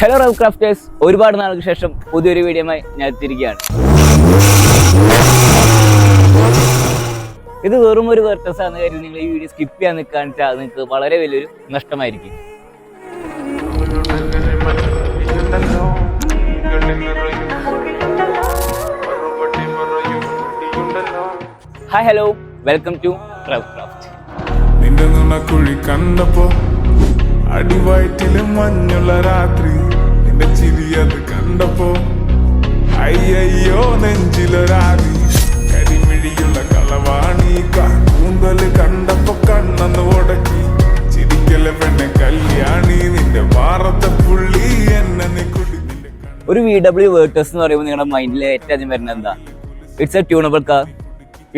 Hello റവ് crafters, ഒരുപാട് നാൾക്ക് ശേഷം പുതിയൊരു വീഡിയോയുമായി ഞാൻ എത്തിയിരിക്കുകയാണ്. ഇത് വെറും ഒരു വെർട്ടസ് ആണെന്ന് കരുതി നിങ്ങൾ ഈ വീഡിയോ സ്കിപ്പ് ചെയ്യാൻ നിൽക്കാനിട്ട് അത് നിങ്ങൾക്ക് വളരെ വലിയൊരു നഷ്ടമായിരിക്കും. Hi hello, welcome to Rev Craft. നിന്റെ നുണക്കുഴി കണ്ടപ്പോ അടിവയറ്റില് മഞ്ഞുള്ള രാത്രി, നിന്റെ ചിരി അത് കണ്ടപ്പോ അയ്യോ നെഞ്ചിലൊരാതി, കരിമിഴിയുള്ള കളവാണി കൂന്തല് കണ്ടപ്പോ കണ്ണന്ന് ഉടക്കി, ചിരിക്കല പെണ്ണെ കല്യാണി, നിന്റെ വാറത്തെ പുള്ളി എന്നെ നീ കുടി. ഒരു VW വേർട്ടസ് എന്ന് പറയുമ്പോൾ നിങ്ങളുടെ മൈൻഡിൽ ഏറ്റവും ആദ്യം വരുന്നത് എന്താ? It's A tunable car.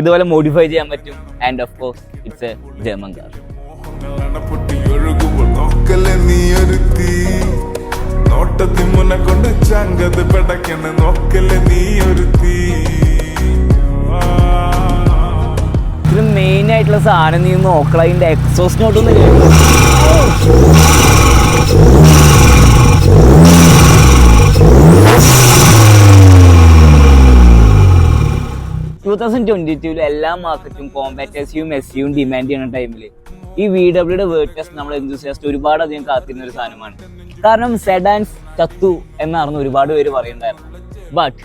ഇതുപോലെ മോഡിഫൈ ചെയ്യാൻ പറ്റും. And of course it's A German car. നീ ഒരു തീ നോട്ടത്തി മുന്നെ കൊണ്ട് ചങ്കത് പെടക്കണ നോക്കല്ലേ നീ ഒരു തീ. ഇതിന് മെയിൻ ആയിട്ടുള്ള സാധനം നീ നോക്കള, അതിന്റെ എക്സോസ്റ്റ് നോട്ടൊന്ന് കേട്ടു. 2022 എല്ലാ മാർക്കറ്റും കോമ്പാക്ട് എസ്യുവും ഡിമാൻഡ് ചെയ്യുന്ന ടൈമിൽ ഈ VWയുടെ വേർട്ടസ് നമ്മൾ എന്തൂസിയാസ്റ്റ് ഒരുപാട് അധികം കാത്തിരുന്ന ഒരു സാധനമാണ്. കാരണം സെഡാൻസ് ചത്തു എന്നായിരുന്നു ഒരുപാട് പേര് പറയുന്നുണ്ടായിരുന്നു. But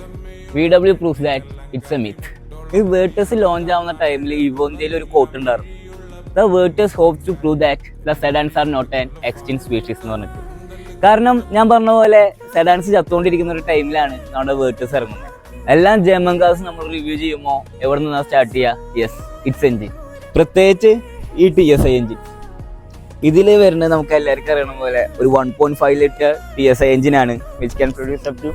VW proves that it's a myth. ഈ വേർട്ടസ് ലോഞ്ച് ആവുന്ന ടൈമിൽ ഇവോന്റയിൽ ഒരു കോട്ട് ഉണ്ടായിരുന്നു. The Virtus hopes to prove that the sedans are not an extinct species എന്ന് പറഞ്ഞിട്ട്. കാരണം ഞാൻ പറഞ്ഞ പോലെ സെഡാൻസ് ചത്തുകൊണ്ടിരിക്കുന്ന ഒരു ടൈമിലാണ് നമ്മുടെ വേർട്ടസ് ഇറങ്ങുന്നത്. എല്ലാം ജർമ്മൻ കാർസ് നമ്മൾ റിവ്യൂ ചെയ്യുമ്പോൾ എവിടെ നിന്നാണ് സ്റ്റാർട്ട് ചെയ്യുക? Yes, it's engine. പ്രത്യേകിച്ച് ഈ TSI എൻജിൻ. ഇതിൽ വരുന്നത് നമുക്ക് എല്ലാവർക്കും അറിയണ പോലെ ഒരു 1.5 ലിറ്റർ TSI എൻജിനാണ്, which can produce up to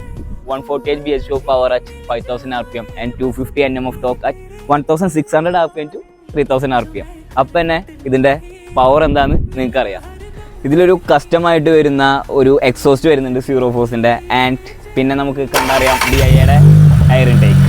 148 bhp of power at 5000 rpm and 250 Nm of torque at 1600 rpm to 3000 rpm. അപ്പം തന്നെ ഇതിൻ്റെ പവർ എന്താണെന്ന് നിങ്ങൾക്ക് അറിയാം. ഇതിലൊരു കസ്റ്റമായിട്ട് വരുന്ന ഒരു എക്സോസ്റ്റ് വരുന്നുണ്ട് സീറോ ഫോഴ്സിൻ്റെ. ആൻഡ് പിന്നെ നമുക്ക് കണ്ടറിയാം DIയുടെ എയർ ഇൻടേക്ക്.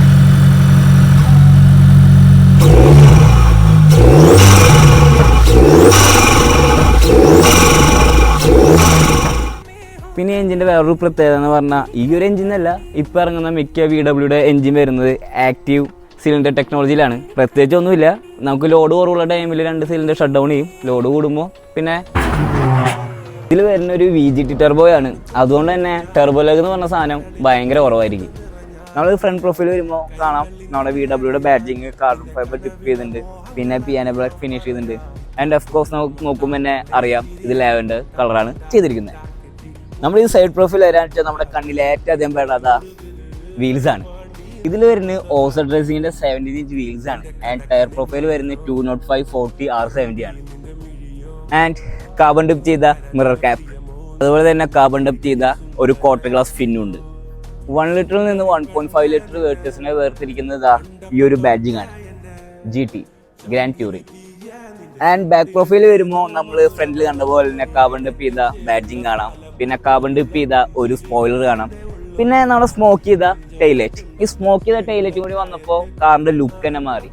പിന്നെ എഞ്ചിൻ്റെ വേറൊരു പ്രത്യേകത എന്ന് പറഞ്ഞാൽ ഈ ഒരു എഞ്ചിനല്ല, ഇപ്പോൾ ഇറങ്ങുന്ന മിക്ക VWയുടെ എഞ്ചിൻ വരുന്നത് ആക്റ്റീവ് സിലിണ്ടർ ടെക്നോളജിയിലാണ്. പ്രത്യേകിച്ച് ഒന്നുമില്ല, നമുക്ക് ലോഡ് കുറവുള്ള ടൈമിൽ 2 സിലിണ്ടർ ഷട്ട് ഡൗൺ ചെയ്യും. ലോഡ് കൂടുമ്പോൾ പിന്നെ ഇതിൽ വരുന്ന ഒരു VGT ടെർബോയാണ്. അതുകൊണ്ട് തന്നെ ടെർബോ ലെഗ് എന്ന് പറഞ്ഞ സാധനം ഭയങ്കര കുറവായിരിക്കും. നമ്മൾ ഫ്രണ്ട് പ്രൊഫൈൽ വരുമ്പോൾ കാണാം നമ്മുടെ VWയുടെ ബാഡ്ജിങ് കാർബൺ ഫൈബർ ടിപ്പ് ചെയ്തിട്ടുണ്ട്, പിന്നെ പിയാനോ ബ്ലാക്ക് ഫിനിഷ് ചെയ്തിട്ടുണ്ട്. ആൻഡ് ഓഫ് കോഴ്സ് നമുക്ക് നോക്കുമ്പോൾ തന്നെ അറിയാം ഇത് ലാവൻഡർ കളറാണ് ചെയ്തിരിക്കുന്നത്. നമ്മൾ ഈ സൈഡ് പ്രൊഫൈൽ വരാൻ വെച്ചാൽ നമ്മുടെ കണ്ണിൽ ഏറ്റവും അധികം പേടാത്ത വീൽസാണ്. ഇതിൽ വരുന്നത് ഓസർ ഡ്രസ്സിൻ്റെ 17 ഇഞ്ച് വീൽസാണ്. ആൻഡ് ടയർ പ്രൊഫൈൽ വരുന്നത് 205/40 R70 ആണ്. ആൻഡ് കാർബൺ ഡിപ്പ് ചെയ്ത മിറർ ക്യാപ്പ്, അതുപോലെ തന്നെ കാർബൺ ഡിപ്പ് ചെയ്ത ഒരു ക്വാർട്ടർ ഗ്ലാസ് ഫിന്നും ഉണ്ട്. 1 ലിറ്ററിൽ നിന്ന് 1.5 ലിറ്റർ വേർട്ടസിനെ വേർതിരിക്കുന്നത് ഈ ഒരു ബാഡ്ജിങ് ആണ്, GT grand touring. And back profile വരുമ്പോൾ നമ്മൾ ഫ്രണ്ടിൽ കണ്ട പോലെ തന്നെ കാർബൺ ഡിപ്പ് ചെയ്ത ബാഡ്ജിങ് കാണാം, പിന്നെ കാർബൺ ഡിപ്പ് ചെയ്ത ഒരു സ്പോയിലർ കാണാം, പിന്നെ നമ്മൾ സ്മോക്ക് ചെയ്ത ടൈലൈറ്റ്. ഈ സ്മോക്ക് ചെയ്ത ടൈലൈറ്റ് കൂടി വന്നപ്പോൾ കാറിന്റെ ലുക്ക് തന്നെ മാറി.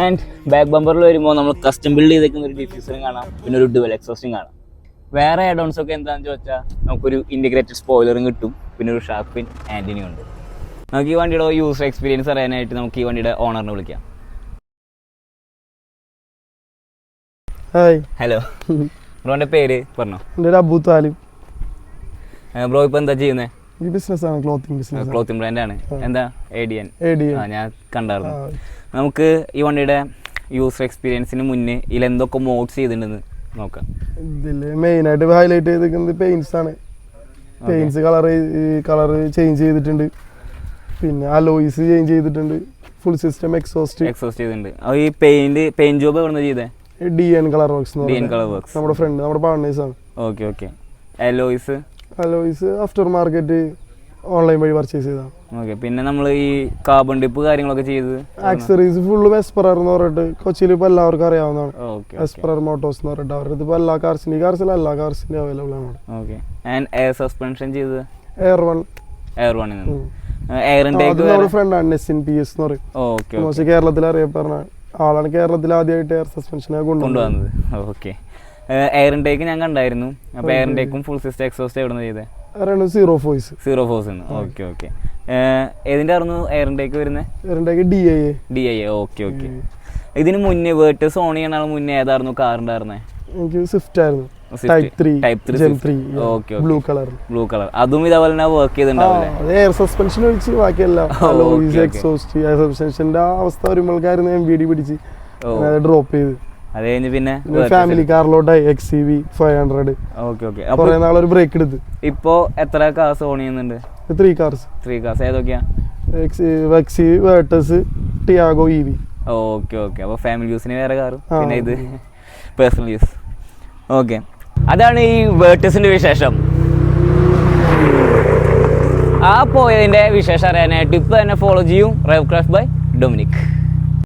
ആൻഡ് ബാക്ക് ബമ്പറിൽ വരുമ്പോൾ നമ്മൾ കസ്റ്റം ബിൽഡ് ചെയ്തേക്കുന്ന ഒരു ഡിഫ്യൂസറും കാണാം, പിന്നെ ഒരു ഡുവൽ എക്സോസ്റ്റും കാണാം. വേറെ ആഡോൺസ് ഒക്കെ എന്താണെന്ന് ചോദിച്ചാൽ നമുക്കൊരു ഇൻറ്റിഗ്രേറ്റഡ് സ്പോയിലറും കിട്ടും, പിന്നെ ഒരു ഷാർക്ക് പിൻ ആൻറ്റിനിയും ഉണ്ട്. നമുക്ക് ഈ വണ്ടിയുടെ യൂസർ എക്സ്പീരിയൻസ് അറിയാനായിട്ട് നമുക്ക് ഈ വണ്ടിയുടെ ഓണറിനെ വിളിക്കാം. ഹായ്, ഹലോ ബ്രോന്റെ പേര് പറഞ്ഞോ? എൻ്റെ ഒരു അബു താലിബ്. ബ്രോ ഇപ്പൊ എന്താ ചെയ്യുന്നത്? ഈ ബിസിനസ്സാണ്, ക്ലോത്തിങ് ബ്രാൻഡാണ്. എന്താ ADN? ഞാൻ കണ്ടായിരുന്നു. നമുക്ക് ഈ വണ്ടിയുടെ യൂസർ എക്സ്പീരിയൻസിന് മുന്നേ ഇതിൽ എന്തൊക്കെ മോഡ്സ് ചെയ്തിട്ടുണ്ടെന്ന് നോക്കാം. ഇതിൽ മെയിനായിട്ട് ഹൈലൈറ്റ് ചെയ്തിരിക്കുന്നത് പെയിൻറ്റ്സ് ആണ്. പെയിൻറ്റ്സ് കളർ ചേഞ്ച് ചെയ്തിട്ടുണ്ട്, പിന്നെ അലോയ്സ് ചേഞ്ച് ചെയ്തിട്ടുണ്ട്, ഫുൾ സിസ്റ്റം എക്സോസ്റ്റ് ചെയ്തിട്ടുണ്ട്. ഈ പെയിന്റ് ജോബ് എവിടെ നിന്ന് ചെയ്തേ? DN കളർ വർക്ക്സ്, നമ്മുടെ ഫ്രണ്ട്, നമ്മുടെ പാർട്ട്നേഴ്സ് ആണ്. Okay. Alloys after market online വഴി പർച്ചേസ് ചെയ്താണ്. ഓക്കെ. പിന്നെ നമ്മൾ ഈ കാർബൺ ഡിപ്പ് കാര്യങ്ങളൊക്കെ ചെയ്തത് ആക്സറീസ് ഫുള്ളും എസ്പെറർ എന്ന് പറഞ്ഞിട്ട് കൊച്ചിയിൽ ഇപ്പോൾ എല്ലാവർക്കും അറിയാവുന്നതാണ്. എസ്പെറർ മോട്ടോഴ്സ് എന്ന് പറഞ്ഞിട്ട് അവരുടെ ഇപ്പോൾ എല്ലാ കാർസിൻ്റെ എല്ലാ കാർസിൻ്റെ അവൈലബിൾ ആണ്. ഓക്കെ. ആൻഡ് എയർ സസ്പെൻഷൻ ചെയ്തത് എയർ വൺ എയർ ഇൻടേക്ക് ഫ്രണ്ടാണ് നെസിൻ PS എന്ന് പറയും. കേരളത്തിൽ അറിയപ്പെടുന്ന ആളാണ്. കേരളത്തിൽ ആദ്യമായിട്ട് എയർ സസ്പെൻഷനെ കൊണ്ടുവന്നത്. ഓക്കെ. എയർ ഇൻടേക്ക് ഞാൻ കണ്ടായിരുന്നു. അപ്പോൾ എയർ ഇൻടേക്കും ഫുൾ സിസ്റ്റം എക്സോസ്റ്റ് എവിടെ നിന്ന് ചെയ്തത്? Zero force. Zero force. Okay okay. ഏതിൻ്റെ ആയിരുന്നു എയർ ഇൻടേക്ക് വരുന്നത്? Air intake DIA. Okay okay. ഇതിന് മുന്നേ വേർട്ടസ് ഓൺ ചെയ്യണ മുന്നേ ഏതായിരുന്നു കാർ ഉണ്ടായിരുന്നത്? എനിക്ക് സ്വിഫ്റ്റ് ആയിരുന്നു. Type 3 Gen 3. Okay. Blue colour. അതും ഇതേപോലെ തന്നെ വർക്ക് ചെയ്തിട്ടുണ്ടാവില്ലേ? എയർ സസ്പെൻഷൻ ഒഴിച്ച് ബാക്കിയെല്ലാം എക്സോസ്റ്റ് എയർ സസ്പെൻഷന്റെ അവസ്ഥ വരുമ്പോഴേക്കായിരുന്നു MVD പിടിച്ച് ഡ്രോപ്പ് ചെയ്ത്. അത് കഴിഞ്ഞ് പിന്നെ ഫാമിലി കാറിലോട്ടായി XCV 500. Okay okay. കുറെ നാളൊരു ബ്രേക്ക് എടുത്ത്. ഇപ്പോ എത്ര കാർസ് ഓൺ ചെയ്യുന്നുണ്ട്? 3 കാർസ്. ഏതൊക്കെയാ? XCV, vertex, Tiago EV. Okay okay. അപ്പോൾ ഫാമിലി യൂസിന് വേറെ കാറും പിന്നെ ഇത് പേഴ്സണൽ യൂസ്. ഓക്കെ, അതാണ് ഈ വേർട്ടസിൻ്റെ വിശേഷം. ആ പോയതിൻ്റെ വിശേഷം അറിയാനായിട്ട് ഇപ്പോൾ തന്നെ ഫോളോ ചെയ്യും റൈവ്ക്രാഫ്റ്റ് ബൈ ഡൊമിനിക്.